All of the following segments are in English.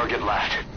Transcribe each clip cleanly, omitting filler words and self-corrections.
target left.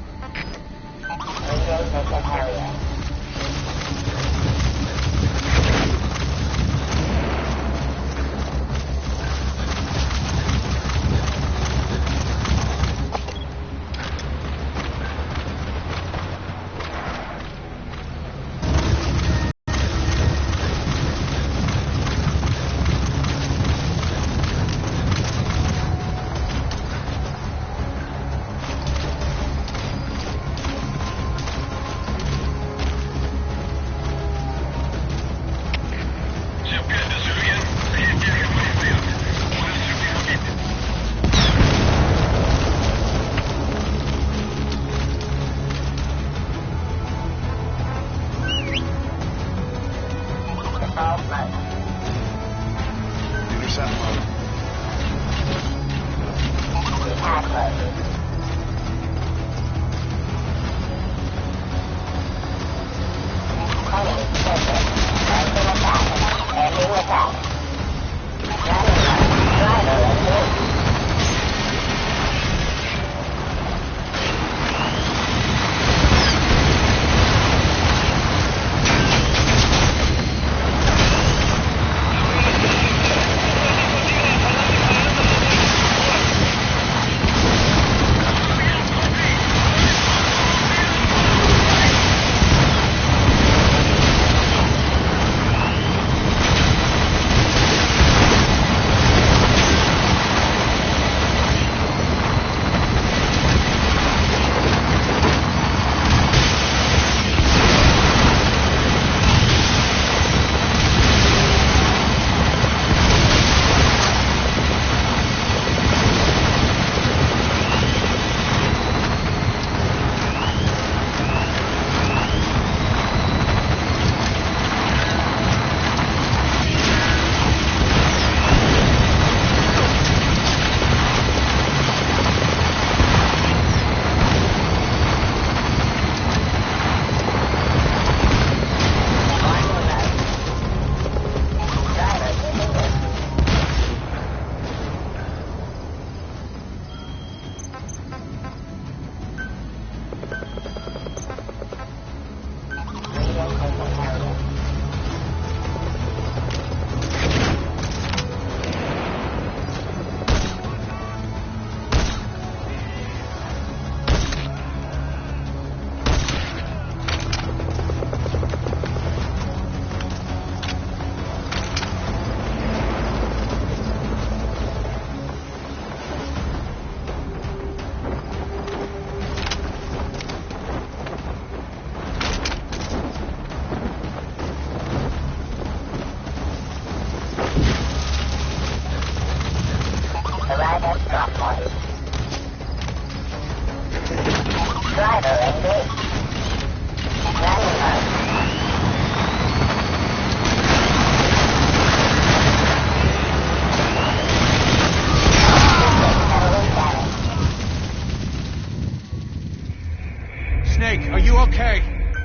Snake, are you okay?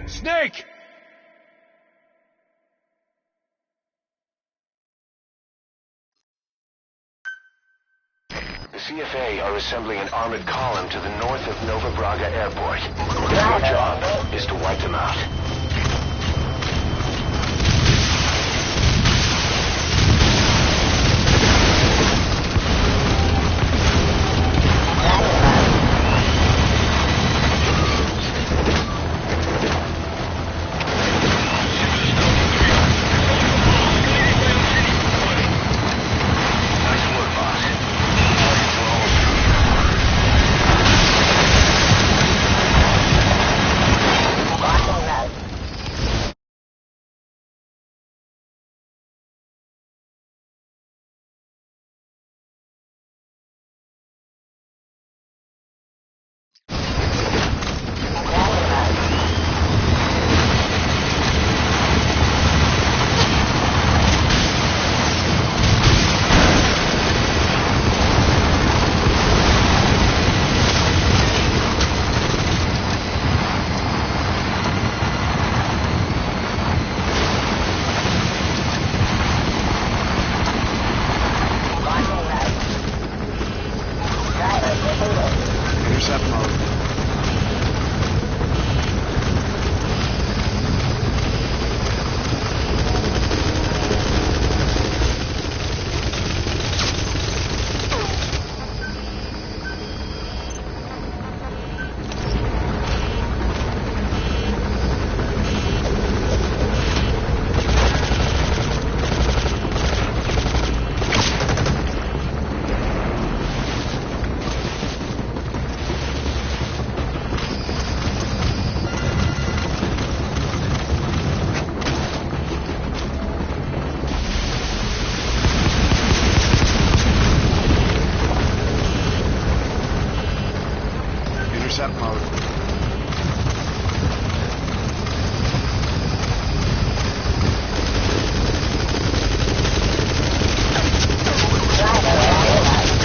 Snake! The CFA are assembling an armored column to the north of Nova Braga Airport. Your job is to wipe them out. Road. intercept mode. Driver engaged.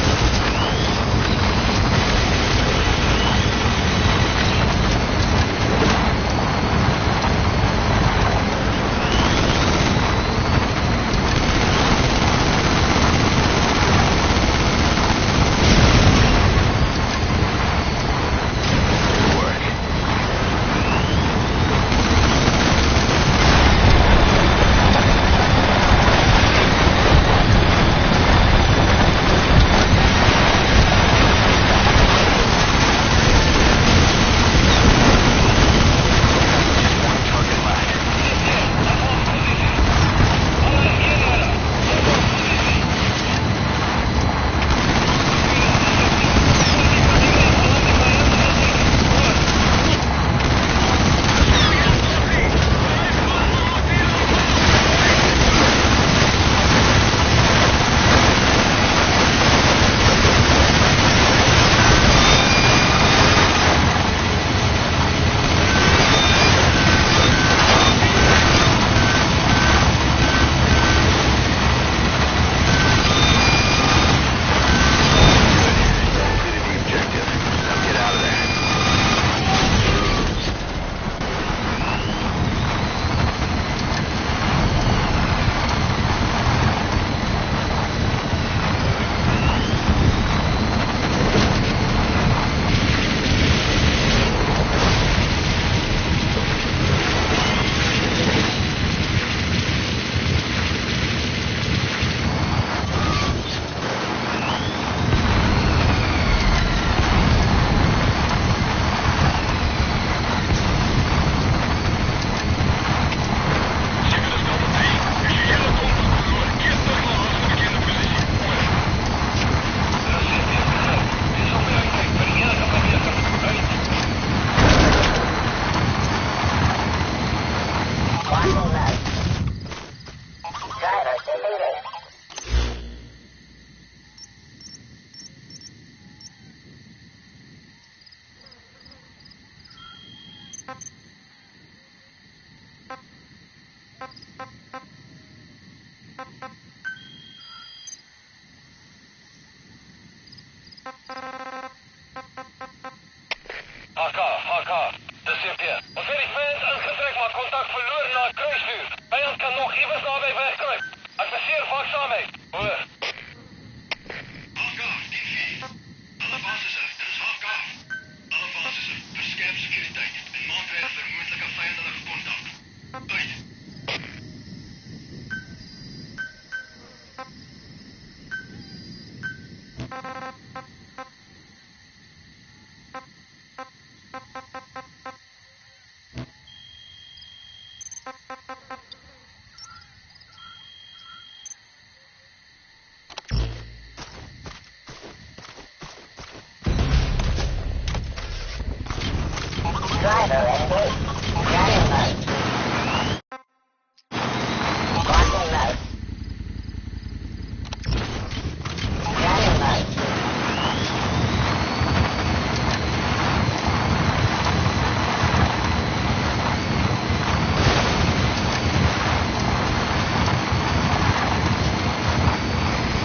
Running mode. Walking mode. Running mode.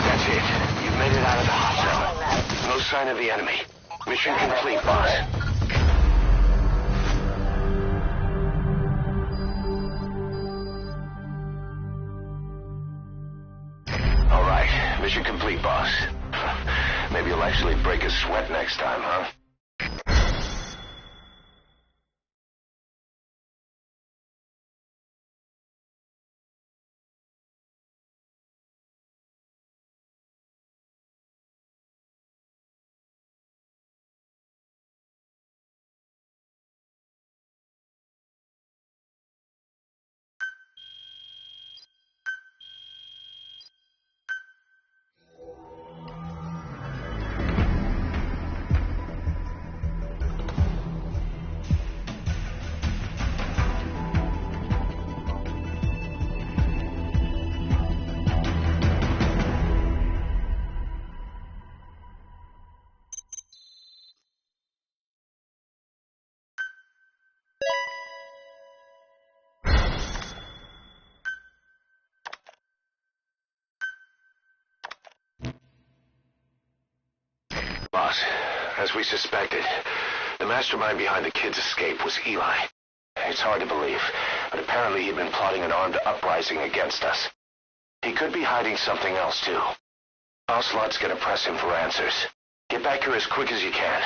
That's it. You've made it out of the hospital. No sign of the enemy. Mission complete, boss. All right. Mission complete, boss. Maybe you'll actually break a sweat next time, huh? Boss, as we suspected, the mastermind behind the kid's escape was Eli. It's hard to believe, but apparently he'd been plotting an armed uprising against us. He could be hiding something else, too. Ocelot's gonna press him for answers. Get back here as quick as you can.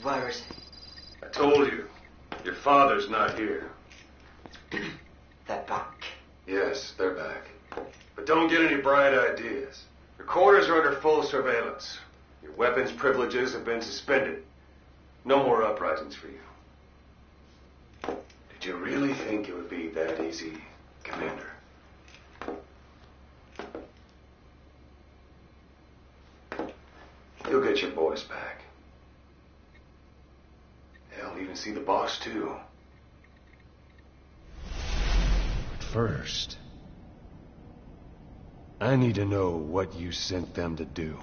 Where is he? I told you. Your father's not here. They're back. Yes, they're back. But don't get any bright ideas. Your quarters are under full surveillance. Your weapons privileges have been suspended. No more uprisings for you. Did you really think it would be that easy, Commander? You'll get your boys back. They'll even see the boss, too. But first, I need to know what you sent them to do.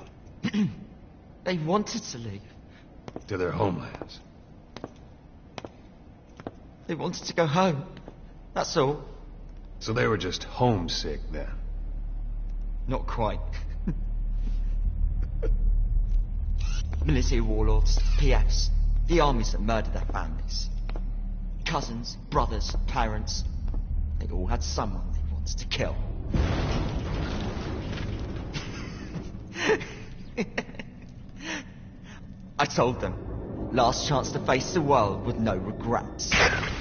They wanted to leave. To their homelands. They wanted to go home. That's all. So they were just homesick then? Not quite. Military warlords, PFs, the armies that murdered their families. Cousins, brothers, parents. They all had someone they wanted to kill. I told them, last chance to face the world with no regrets.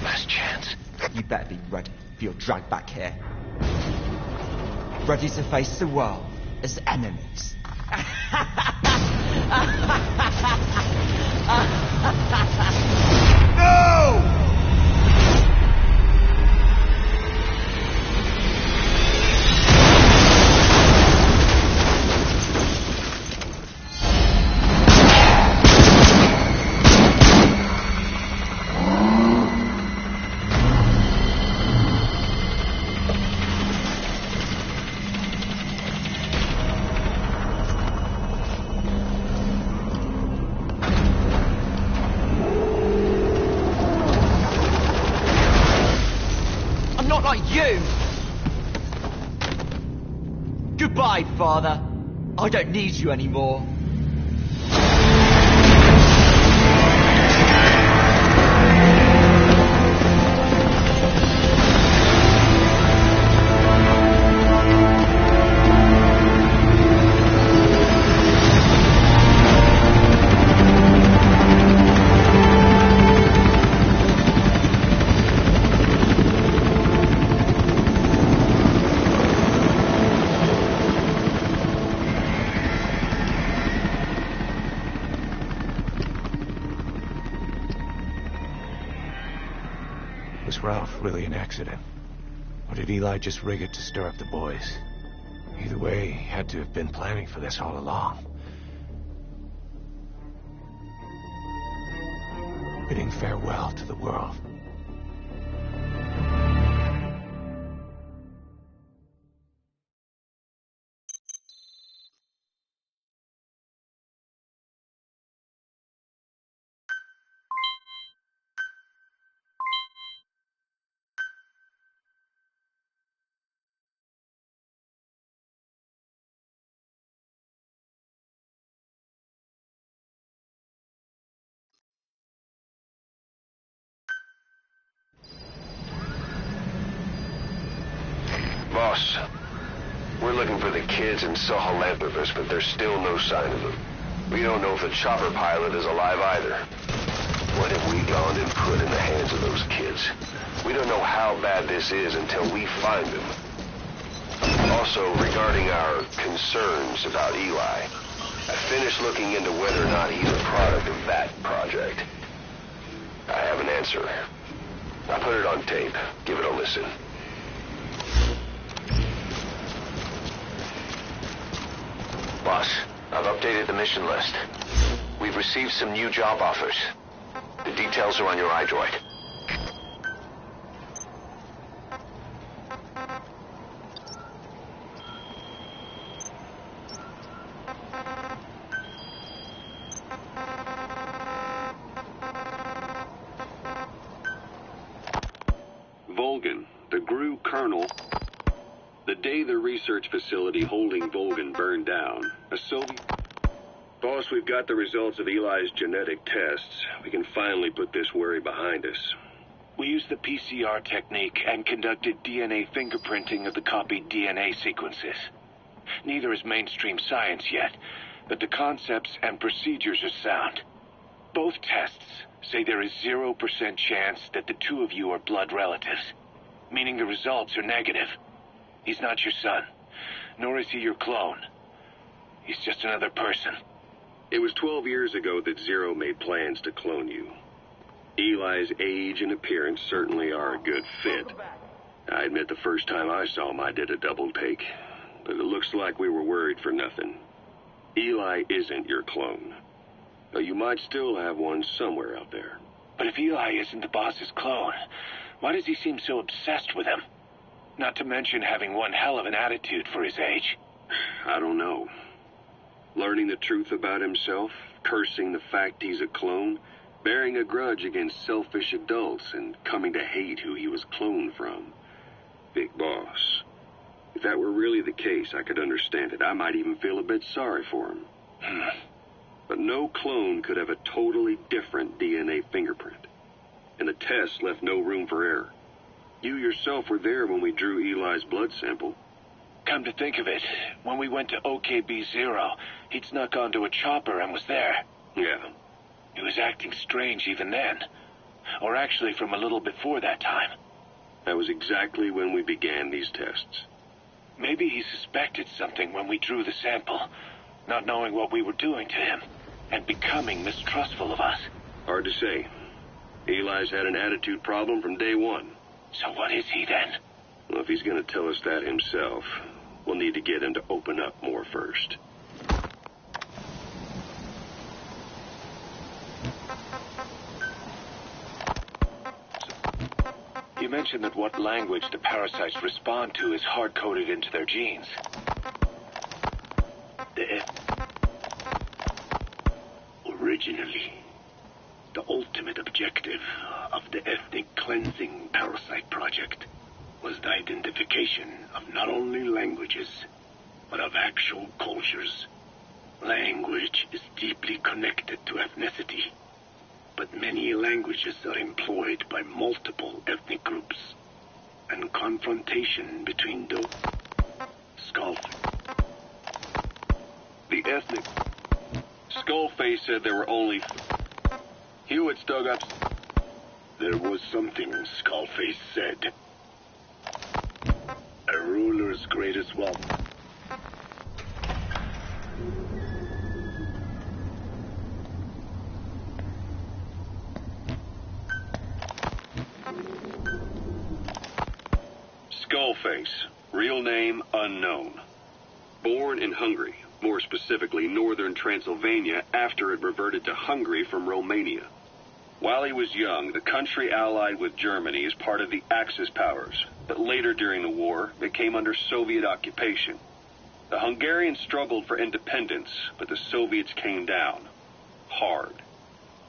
Last chance. You better be ready for your drag back here. Ready to face the world as enemies. No! Goodbye, Father. I don't need you anymore. Was Ralph really an accident? Or did Eli just rig it to stir up the boys? Either way, he had to have been planning for this all along. Bidding farewell to the world. Boss, we're looking for the kids and Sahalanthropus, but there's still no sign of them. We don't know if the chopper pilot is alive either. What have we gone and put in the hands of those kids? We don't know how bad this is until we find them. Also, regarding our concerns about Eli, I finished looking into whether or not he's a product of that project. I have an answer. I put it on tape. Give it a listen. Boss, I've updated the mission list. We've received some new job offers. The details are on your iDroid. Volgan, the GRU colonel. The day the research facility holding Volgan burned down, a Soviet... Boss, we've got the results of Eli's genetic tests. We can finally put this worry behind us. We used the PCR technique and conducted DNA fingerprinting of the copied DNA sequences. Neither is mainstream science yet, but the concepts and procedures are sound. Both tests say there is 0% chance that the two of you are blood relatives, meaning the results are negative. He's not your son, nor is he your clone. He's just another person. It was 12 years ago that Zero made plans to clone you. Eli's age and appearance certainly are a good fit. I admit the first time I saw him I did a double take, but it looks like we were worried for nothing. Eli isn't your clone, though you might still have one somewhere out there. But if Eli isn't the boss's clone, why does he seem so obsessed with him? Not to mention having one hell of an attitude for his age. I don't know. Learning the truth about himself, cursing the fact he's a clone, bearing a grudge against selfish adults, and coming to hate who he was cloned from. Big boss. If that were really the case, I could understand it. I might even feel a bit sorry for him. But no clone could have a totally different DNA fingerprint. And the test left no room for error. You yourself were there when we drew Eli's blood sample. Come to think of it, when we went to OKB-0, he'd snuck onto a chopper and was there. Yeah. He was acting strange even then. Or actually from a little before that time. That was exactly when we began these tests. Maybe he suspected something when we drew the sample, not knowing what we were doing to him, and becoming mistrustful of us. Hard to say. Eli's had an attitude problem from day one. So what is he then? Well, if he's going to tell us that himself, we'll need to get him to open up more first. You mentioned that what language the parasites respond to is hard-coded into their genes. Originally, the ultimate objective of the ethnic cleansing parasite project was the identification of not only languages, but of actual cultures. Language is deeply connected to ethnicity, but many languages are employed by multiple ethnic groups, and confrontation between those The ethnic... Skullface said there were only... Hewitt's dug up... There was something Skullface said. A ruler's greatest wealth. Skullface, real name unknown. Born in Hungary, more specifically northern Transylvania, after it reverted to Hungary from Romania. While he was young, the country allied with Germany as part of the Axis powers, but later during the war, it came under Soviet occupation. The Hungarians struggled for independence, but the Soviets came down. Hard.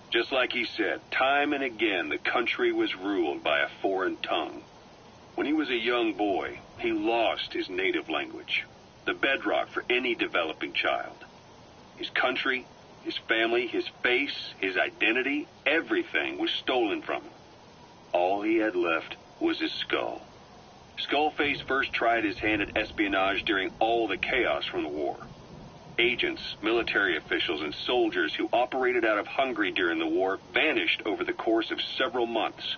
Just like he said, time and again the country was ruled by a foreign tongue. When he was a young boy, he lost his native language, the bedrock for any developing child. His country, his family, his face, his identity, everything was stolen from him. All he had left was his skull. Skullface first tried his hand at espionage during all the chaos from the war. Agents, military officials, and soldiers who operated out of Hungary during the war vanished over the course of several months.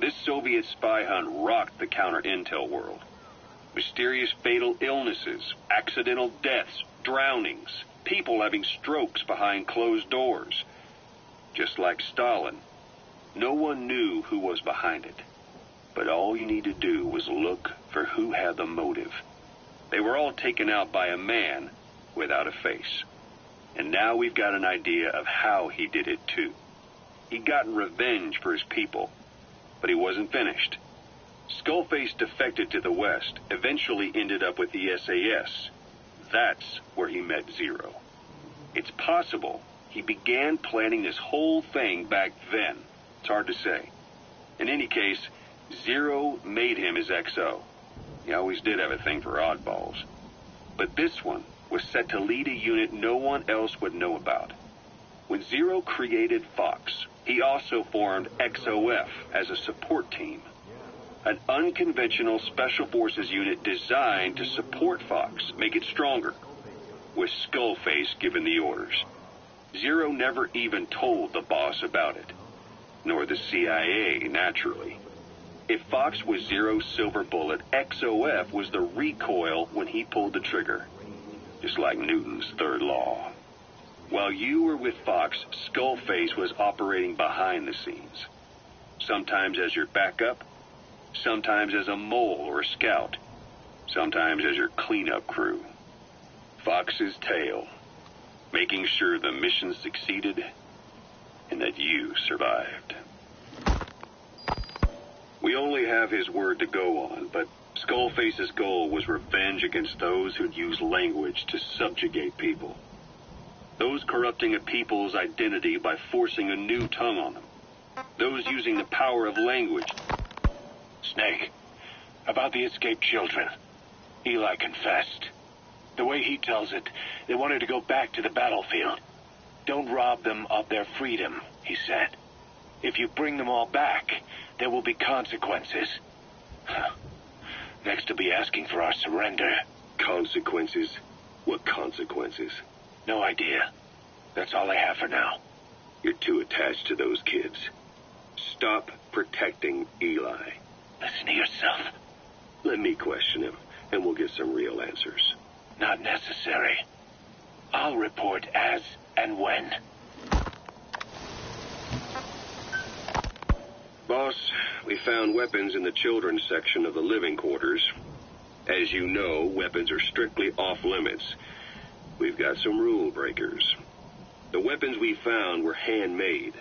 This Soviet spy hunt rocked the counter-intel world. Mysterious fatal illnesses, accidental deaths, drownings, people having strokes behind closed doors. Just like Stalin, no one knew who was behind it. But all you need to do was look for who had the motive. They were all taken out by a man without a face. And now we've got an idea of how he did it too. He'd gotten revenge for his people, but he wasn't finished. Skullface defected to the West, eventually ended up with the SAS. That's where he met Zero. It's possible he began planning this whole thing back then. It's hard to say. In any case, Zero made him his XO. He always did have a thing for oddballs. But this one was set to lead a unit no one else would know about. When Zero created Fox, he also formed XOF as a support team. An unconventional special forces unit designed to support Fox, make it stronger, with Skullface giving the orders. Zero never even told the boss about it, nor the CIA, naturally. If Fox was Zero's silver bullet, XOF was the recoil when he pulled the trigger, just like Newton's third law. While you were with Fox, Skullface was operating behind the scenes, sometimes as your backup, sometimes as a mole or a scout, sometimes as your cleanup crew. Fox's tail, making sure the mission succeeded and that you survived. We only have his word to go on, but Skullface's goal was revenge against those who'd use language to subjugate people. Those corrupting a people's identity by forcing a new tongue on them. Those using the power of language. Snake, about the escaped children. Eli confessed. The way he tells it, they wanted to go back to the battlefield. Don't rob them of their freedom, he said. If you bring them all back, there will be consequences. Next to be asking for our surrender. Consequences? What consequences? No idea. That's all I have for now. You're too attached to those kids. Stop protecting Eli. Listen to yourself. Let me question him, and we'll get some real answers. Not necessary. I'll report as and when. Boss, we found weapons in the children's section of the living quarters. As you know, weapons are strictly off limits. We've got some rule breakers. The weapons we found were handmade.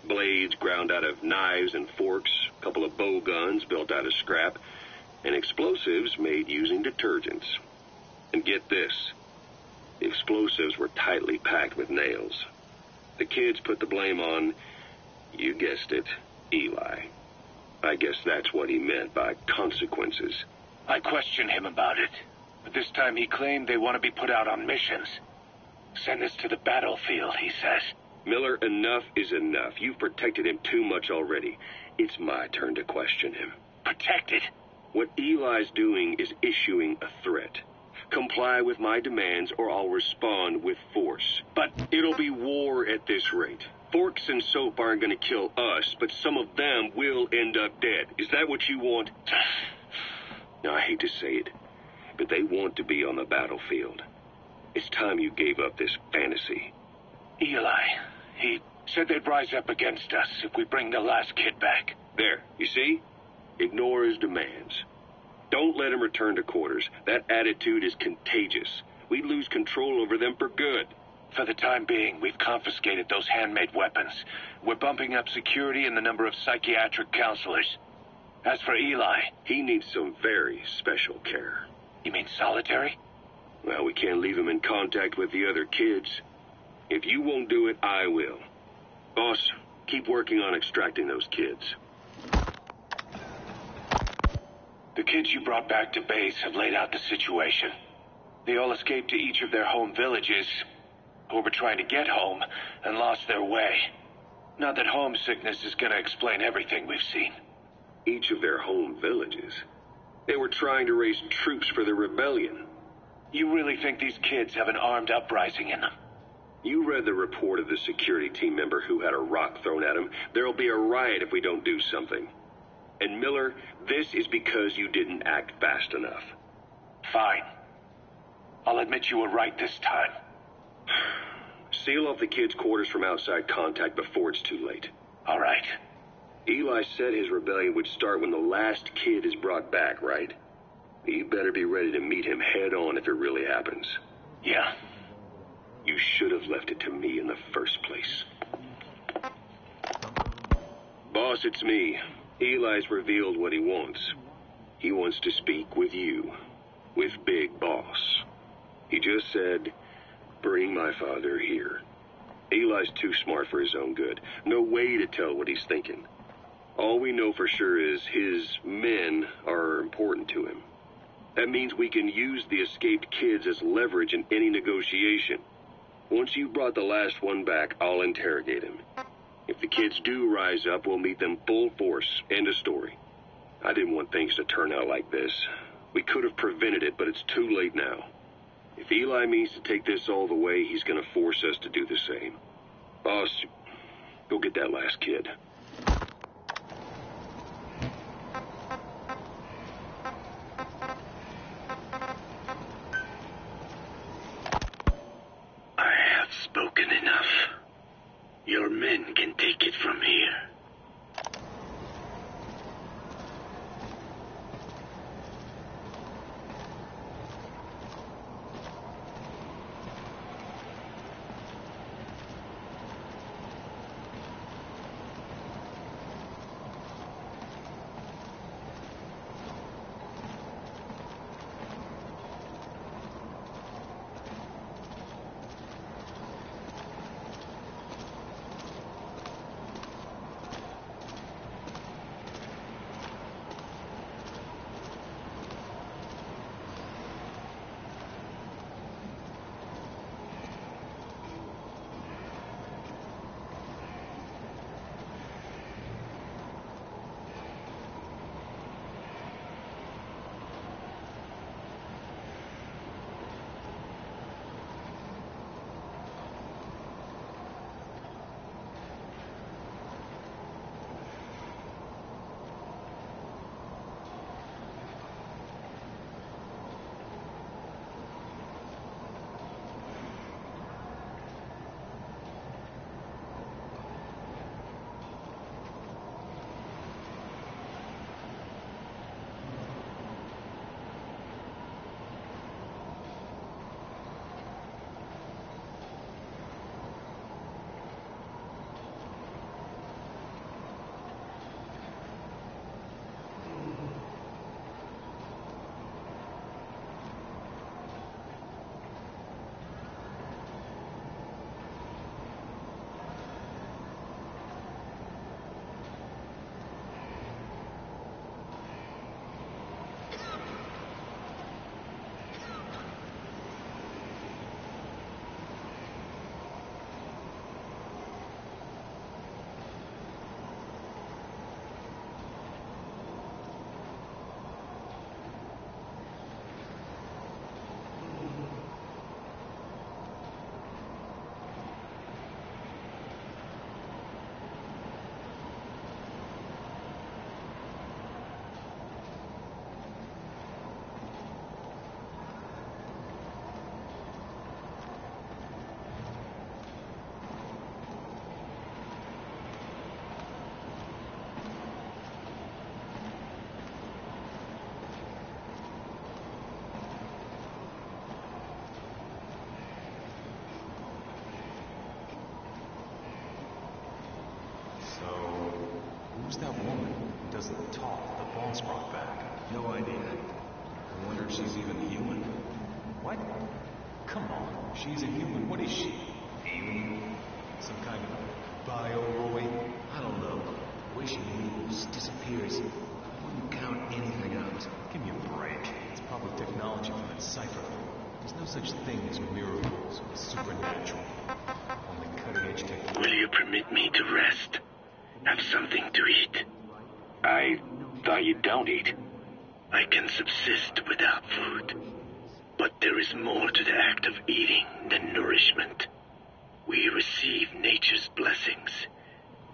Blades ground out of knives and forks, a couple of bow guns built out of scrap, and explosives made using detergents. And get this, the explosives were tightly packed with nails. The kids put the blame on, you guessed it, Eli. I guess that's what he meant by consequences. I questioned him about it, but this time he claimed they want to be put out on missions. Send us to the battlefield, he says. Miller, enough is enough. You've protected him too much already. It's my turn to question him. Protected? What Eli's doing is issuing a threat. Comply with my demands or I'll respond with force. But it'll be war at this rate. Forks and soap aren't going to kill us, but some of them will end up dead. Is that what you want? Now, I hate to say it, but they want to be on the battlefield. It's time you gave up this fantasy. Eli, he said they'd rise up against us if we bring the last kid back. There, you see? Ignore his demands. Don't let him return to quarters. That attitude is contagious. We'd lose control over them for good. For the time being, we've confiscated those handmade weapons. We're bumping up security and the number of psychiatric counselors. As for Eli... He needs some very special care. You mean solitary? Well, we can't leave him in contact with the other kids. If you won't do it, I will. Boss, keep working on extracting those kids. The kids you brought back to base have laid out the situation. They all escaped to each of their home villages, or were trying to get home, and lost their way. Not that homesickness is going to explain everything we've seen. Each of their home villages? They were trying to raise troops for the rebellion. You really think these kids have an armed uprising in them? You read the report of the security team member who had a rock thrown at him. There'll be a riot if we don't do something. And Miller, this is because you didn't act fast enough. Fine. I'll admit you were right this time. Seal off the kids' quarters from outside contact before it's too late. All right. Eli said his rebellion would start when the last kid is brought back, right? You better be ready to meet him head on if it really happens. Yeah. You should have left it to me in the first place. Boss, it's me. Eli's revealed what he wants. He wants to speak with you. With Big Boss. He just said, bring my father here. Eli's too smart for his own good. No way to tell what he's thinking. All we know for sure is his men are important to him. That means we can use the escaped kids as leverage in any negotiation. Once you've brought the last one back, I'll interrogate him. If the kids do rise up, we'll meet them full force. End of story. I didn't want things to turn out like this. We could have prevented it, but it's too late now. If Eli means to take this all the way, he's gonna force us to do the same. Boss, go get that last kid. I have spoken enough. Your men can take it from here. Who's that woman who doesn't talk the boss brought back? No idea. I wonder if she's even human. What? Come on, she's a human. What is she? Alien? Some kind of bio-roid? I don't know. The way she moves, disappears. I wouldn't count anything out. Give me a break. It's probably technology from that cipher. There's no such thing as miracles or supernatural. Only cutting-edge technology. Will you permit me to rest? Have something to eat? I thought you don't eat. I can subsist without food. But there is more to the act of eating than nourishment. We receive nature's blessings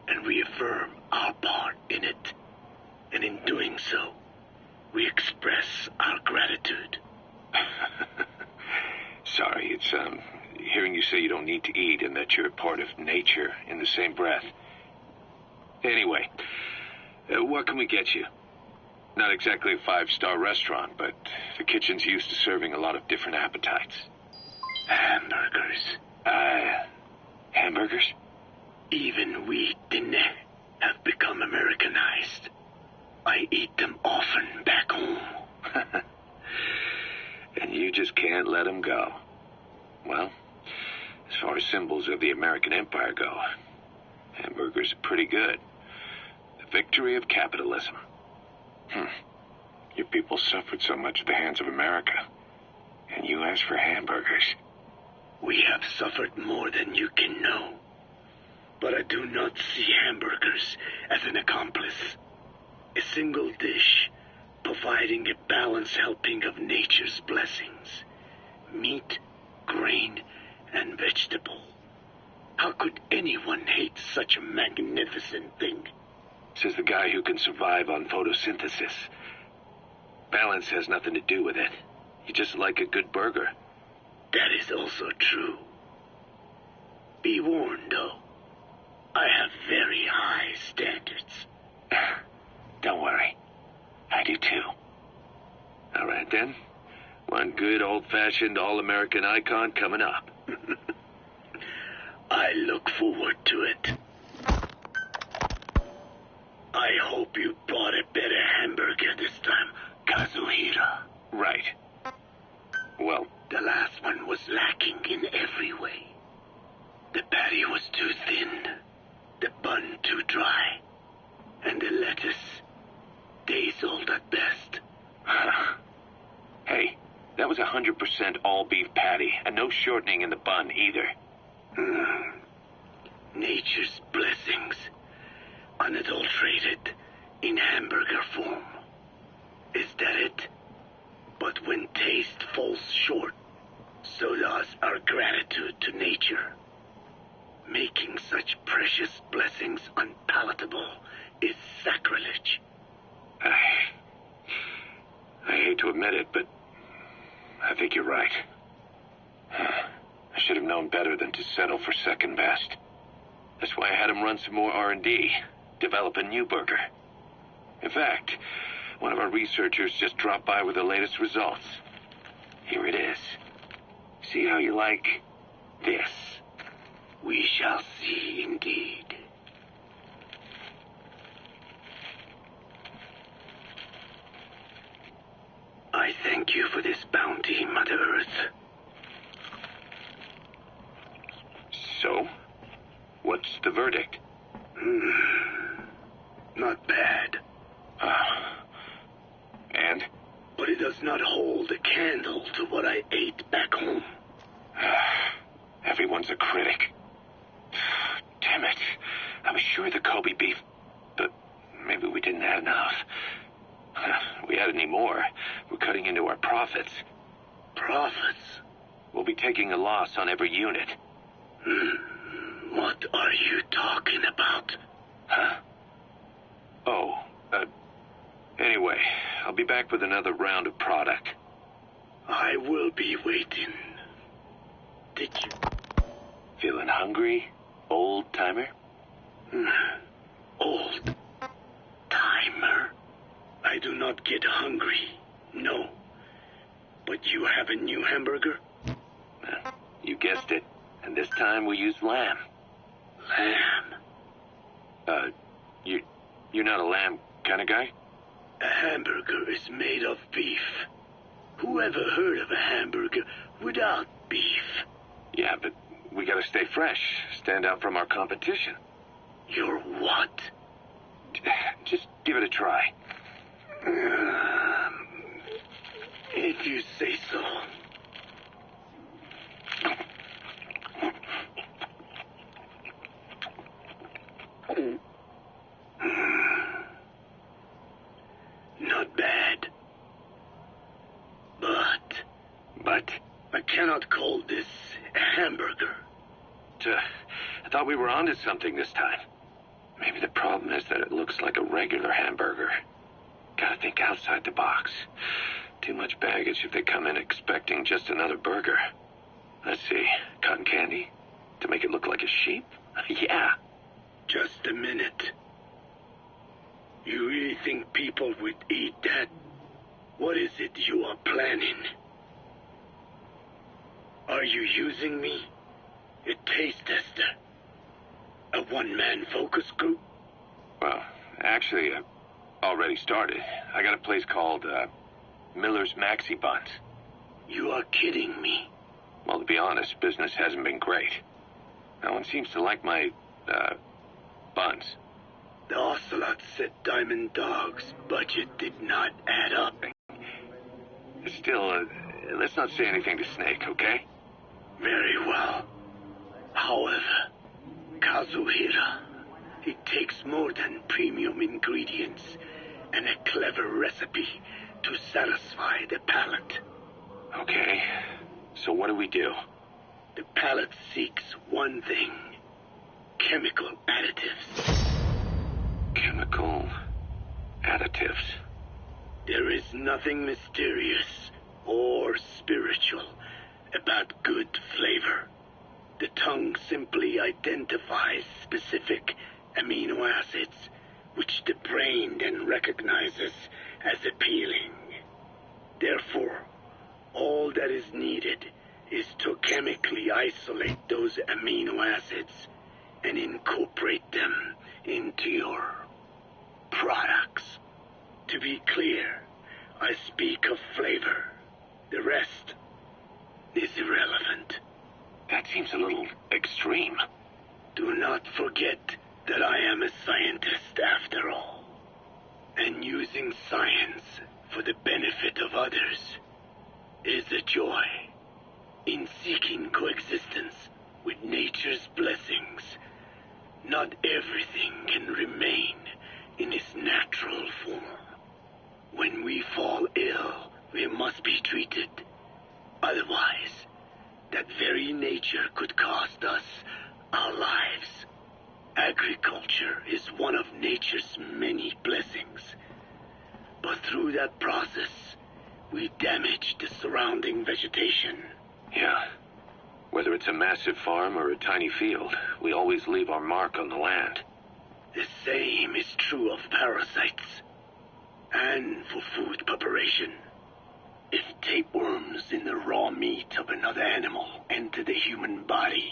and reaffirm our part in it. And in doing so, we express our gratitude. Sorry, it's, hearing you say you don't need to eat and that you're part of nature in the same breath. Anyway, what can we get you? Not exactly a 5-star restaurant, but the kitchen's used to serving a lot of different appetites. Hamburgers. Hamburgers? Even we Dine have become Americanized. I eat them often back home. And you just can't let them go. Well, as far as symbols of the American Empire go, hamburgers are pretty good. victory of capitalism. Your people suffered so much at the hands of America. And you asked for hamburgers. We have suffered more than you can know. But I do not see hamburgers as an accomplice. A single dish, providing a balanced helping of nature's blessings. Meat, grain, and vegetable. How could anyone hate such a magnificent thing? Says the guy who can survive on photosynthesis. Balance has nothing to do with it. You just like a good burger. That is also true. Be warned, though. I have very high standards. Don't worry. I do too. All right, then. One good old-fashioned all-American icon coming up. I look forward to it. I hope you brought a better hamburger this time, Kazuhira. Right. Well, the last one was lacking in every way. The patty was too thin, the bun too dry, and the lettuce days old at best. Hey, that was 100% all-beef patty, and no shortening in the bun either. Nature's blessings, unadulterated, in hamburger form. Is that it? But when taste falls short, so does our gratitude to nature. Making such precious blessings unpalatable is sacrilege. I hate to admit it, but I think you're right. I should have known better than to settle for second best. That's why I had him run some more R&D, develop a new burger. In fact, one of our researchers just dropped by with the latest results. Here it is. See how you like this? We shall see indeed. I thank you for this bounty, Mother Earth. So, what's the verdict? Not bad. And? But it does not hold a candle to what I ate back home. Everyone's a critic. Damn it. I was sure the Kobe beef, but maybe we didn't have enough. If we had any more, we're cutting into our profits. Profits? We'll be taking a loss on every unit. What are you talking about? Huh? Oh, anyway, I'll be back with another round of product. I will be waiting. Did you... Feeling hungry, old-timer? Old-timer? I do not get hungry, no. But you have a new hamburger? You guessed it. And this time we use lamb. Lamb? You're not a lamb kind of guy? A hamburger is made of beef. Who ever heard of a hamburger without beef? Yeah, but we gotta stay fresh, stand out from our competition. You're what? Just give it a try. If you say so. Not bad. But I cannot call this a hamburger. I thought we were onto something this time. Maybe the problem is that it looks like a regular hamburger. Gotta think outside the box. Too much baggage if they come in expecting just another burger. Let's see, cotton candy? To make it look like a sheep? Yeah. Just a minute. You really think people would eat that? What is it you are planning? Are you using me? A taste tester? A one-man focus group? Well, actually, I've already started. I got a place called, Miller's Maxi Buns. You are kidding me. Well, to be honest, business hasn't been great. No one seems to like my, buns. The Ocelot said Diamond Dog's budget did not add up. Still, let's not say anything to Snake, okay? Very well. However, Kazuhira, it takes more than premium ingredients and a clever recipe to satisfy the palate. Okay, so what do we do? The palate seeks one thing: chemical additives. Chemical additives. There is nothing mysterious or spiritual about good flavor. The tongue simply identifies specific amino acids which the brain then recognizes as appealing. Therefore, all that is needed is to chemically isolate those amino acids and incorporate them into your products. To be clear, I speak of flavor. The rest is irrelevant. That seems a little extreme. Do not forget that I am a scientist after all. And using science for the benefit of others is a joy. In seeking coexistence with nature's blessings, not everything can remain in its natural form. When we fall ill, we must be treated. Otherwise, that very nature could cost us our lives. Agriculture is one of nature's many blessings. But through that process, we damage the surrounding vegetation. Yeah. Whether it's a massive farm or a tiny field, we always leave our mark on the land. The same is true of parasites and for food preparation. If tapeworms in the raw meat of another animal enter the human body,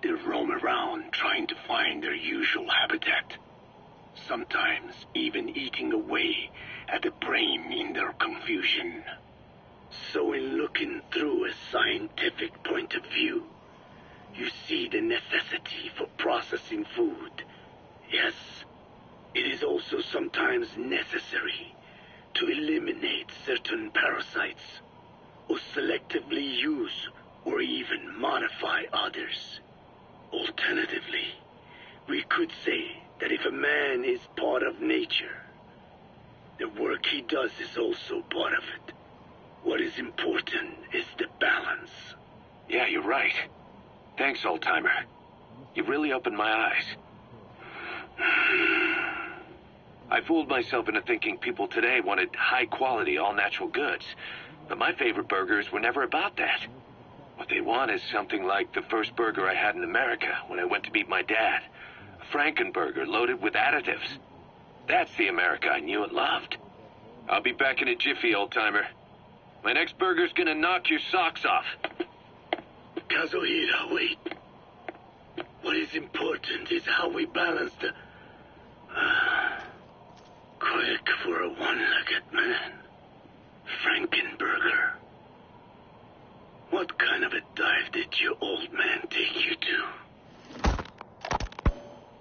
they roam around trying to find their usual habitat, sometimes even eating away at the brain in their confusion. So in looking through a scientific point of view, you see the necessity for processing food. Yes, it is also sometimes necessary to eliminate certain parasites, or selectively use or even modify others. Alternatively, we could say that if a man is part of nature, the work he does is also part of it. What is important is the balance. Yeah, you're right. Thanks, old-timer. You've really opened my eyes. I fooled myself into thinking people today wanted high-quality, all-natural goods. But my favorite burgers were never about that. What they want is something like the first burger I had in America when I went to meet my dad. A Frankenburger loaded with additives. That's the America I knew and loved. I'll be back in a jiffy, old-timer. My next burger's gonna knock your socks off. Kazuhira, wait. What is important is how we balance the... quick for a one-legged man. Frankenburger. What kind of a dive did your old man take you to?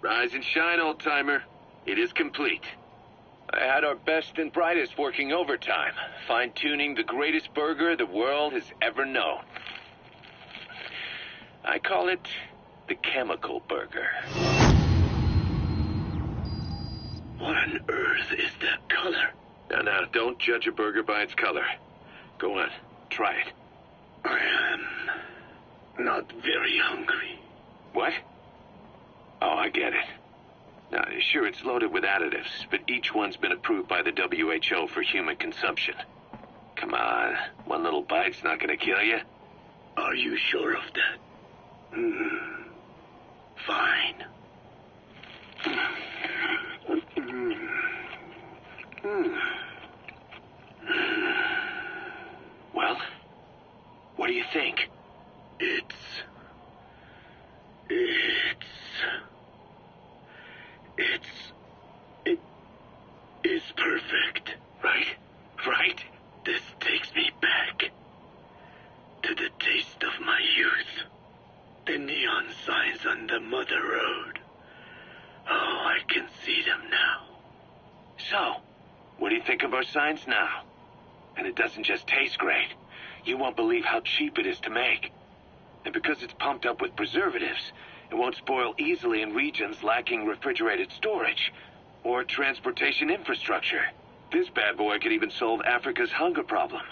Rise and shine, old-timer. It is complete. I had our best and brightest working overtime, fine-tuning the greatest burger the world has ever known. I call it the chemical burger. What on earth is that color? Now, don't judge a burger by its color. Go on, try it. I am not very hungry. What? Oh, I get it. Now, sure, it's loaded with additives, but each one's been approved by the WHO for human consumption. Come on, one little bite's not gonna kill you. Are you sure of that? Fine. Well, what do you think? It is perfect. Right? This takes me back to the taste of my youth. The neon signs on the Mother Road. Oh, I can see them now. So, what do you think of our signs now? And it doesn't just taste great. You won't believe how cheap it is to make. And because it's pumped up with preservatives, it won't spoil easily in regions lacking refrigerated storage or transportation infrastructure. This bad boy could even solve Africa's hunger problem.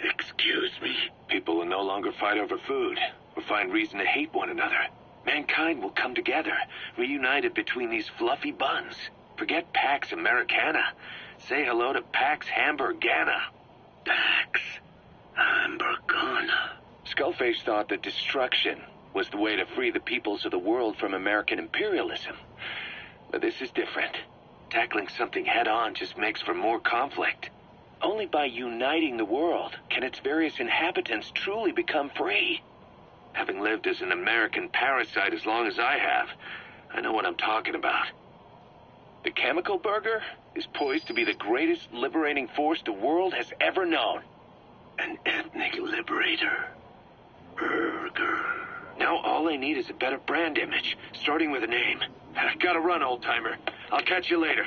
Excuse me? People will no longer fight over food or find reason to hate one another. Mankind will come together, reunited between these fluffy buns. Forget Pax Americana. Say hello to Pax Hamburgana. Pax Hamburgana. Skullface thought that destruction was the way to free the peoples of the world from American imperialism. But this is different. Tackling something head-on just makes for more conflict. Only by uniting the world can its various inhabitants truly become free. Having lived as an American parasite as long as I have, I know what I'm talking about. The chemical burger is poised to be the greatest liberating force the world has ever known. An ethnic liberator. Burger. Now all I need is a better brand image, starting with a name. I gotta run, old-timer. I'll catch you later.